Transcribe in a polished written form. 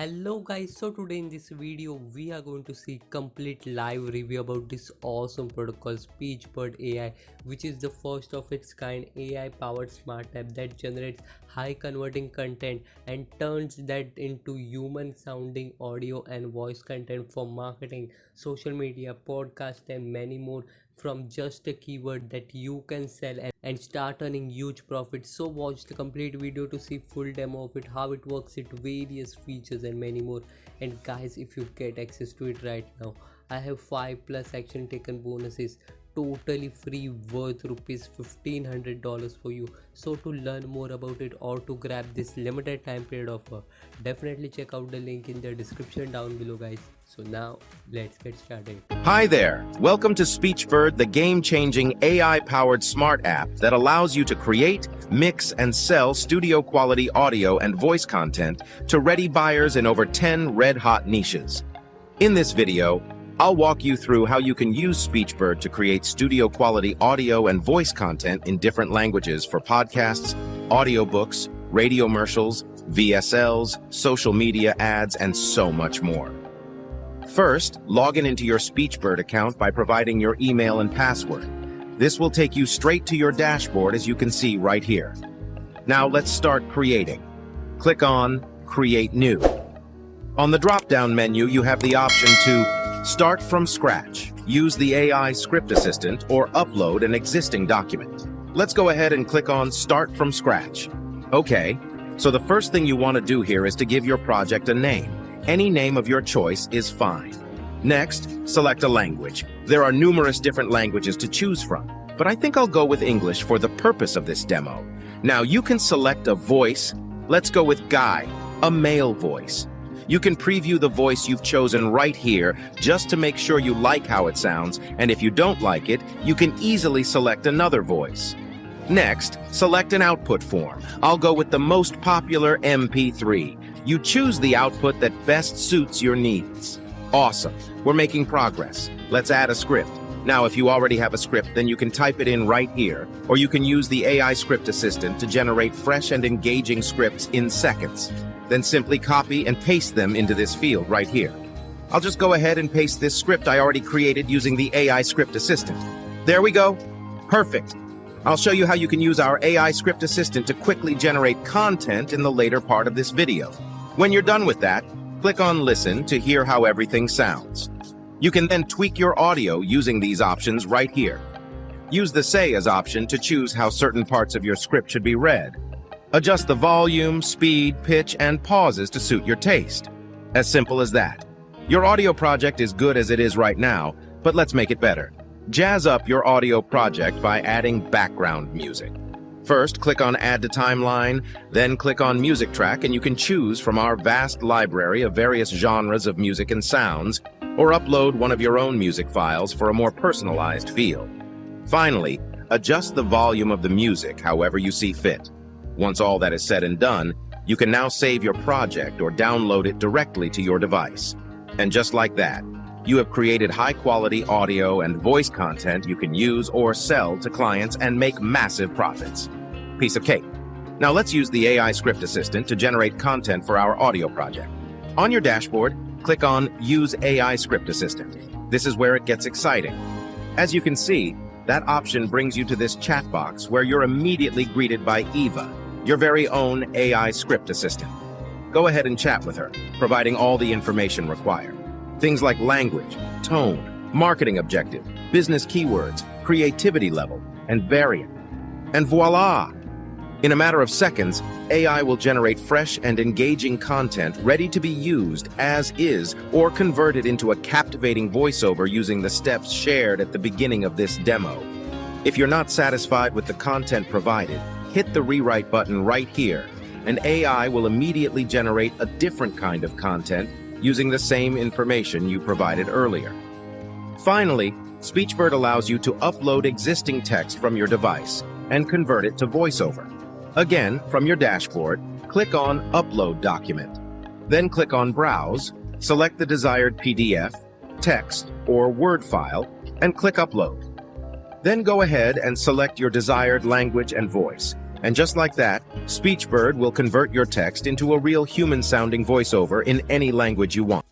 Hello guys, so today in this video we are going to see complete live review about this awesome product called SpeechBird AI, which is the first of its kind AI powered smart app that generates high converting content and turns that into human sounding audio and voice content for marketing, social media, podcast and many more from just a keyword that you can sell and start earning huge profits. So watch the complete video to see full demo of it, how it works, its various features and many more. And guys, if you get access to it right now, I have 5+ action taken bonuses totally free worth rupees $1,500 for you. So to learn more about it or to grab this limited time period offer, definitely check out the link in the description down below guys. So now let's get started. Hi there, welcome to SpeechBird, the game-changing AI-powered smart app that allows you to create, mix, and sell studio-quality audio and voice content to ready buyers in over 10 red-hot niches. In this video, I'll walk you through how you can use SpeechBird to create studio-quality audio and voice content in different languages for podcasts, audiobooks, radio commercials, VSLs, social media ads, and so much more. First, log in into your SpeechBird account by providing your email and password. This will take you straight to your dashboard, as you can see right here. Now let's start creating. Click on Create New. On the drop-down menu, you have the option to start from scratch, use the AI script assistant, or upload an existing document. Let's go ahead and click on Start from Scratch. Okay, so the first thing you want to do here is to give your project a name. Any name of your choice is fine. Next, select a language. There are numerous different languages to choose from, but I think I'll go with English for the purpose of this demo. Now you can select a voice. Let's go with Guy, a male voice. You can preview the voice you've chosen right here just to make sure you like how it sounds, and if you don't like it, you can easily select another voice. Next, select an output form. I'll go with the most popular MP3. You choose the output that best suits your needs. Awesome, we're making progress. Let's add a script. Now, if you already have a script, then you can type it in right here, or you can use the AI script assistant to generate fresh and engaging scripts in seconds. Then simply copy and paste them into this field right here. I'll just go ahead and paste this script I already created using the AI script assistant. There we go. Perfect. I'll show you how you can use our AI script assistant to quickly generate content in the later part of this video. When you're done with that, click on Listen to hear how everything sounds. You can then tweak your audio using these options right here. Use the Say As option to choose how certain parts of your script should be read. Adjust the volume, speed, pitch, and pauses to suit your taste. As simple as that. Your audio project is good as it is right now, but let's make it better. Jazz up your audio project by adding background music. First, click on Add to Timeline, then click on Music Track, and you can choose from our vast library of various genres of music and sounds, or upload one of your own music files for a more personalized feel. Finally, adjust the volume of the music however you see fit. Once all that is said and done, you can now save your project or download it directly to your device. And just like that, you have created high-quality audio and voice content you can use or sell to clients and make massive profits. Piece of cake. Now let's use the AI script assistant to generate content for our audio project. On your dashboard, click on Use AI Script Assistant. This is where it gets exciting. As you can see, that option brings you to this chat box where you're immediately greeted by Eva, your very own AI script assistant. Go ahead and chat with her, providing all the information required. Things like language, tone, marketing objective, business keywords, creativity level, and variant. And voila! In a matter of seconds, AI will generate fresh and engaging content ready to be used as is or converted into a captivating voiceover using the steps shared at the beginning of this demo. If you're not satisfied with the content provided, hit the rewrite button right here, and AI will immediately generate a different kind of content using the same information you provided earlier. Finally, SpeechBird allows you to upload existing text from your device and convert it to voiceover. Again, from your dashboard, click on Upload Document. Then click on Browse, select the desired PDF, text, or Word file, and click Upload. Then go ahead and select your desired language and voice. And just like that, SpeechBird will convert your text into a real human-sounding voiceover in any language you want.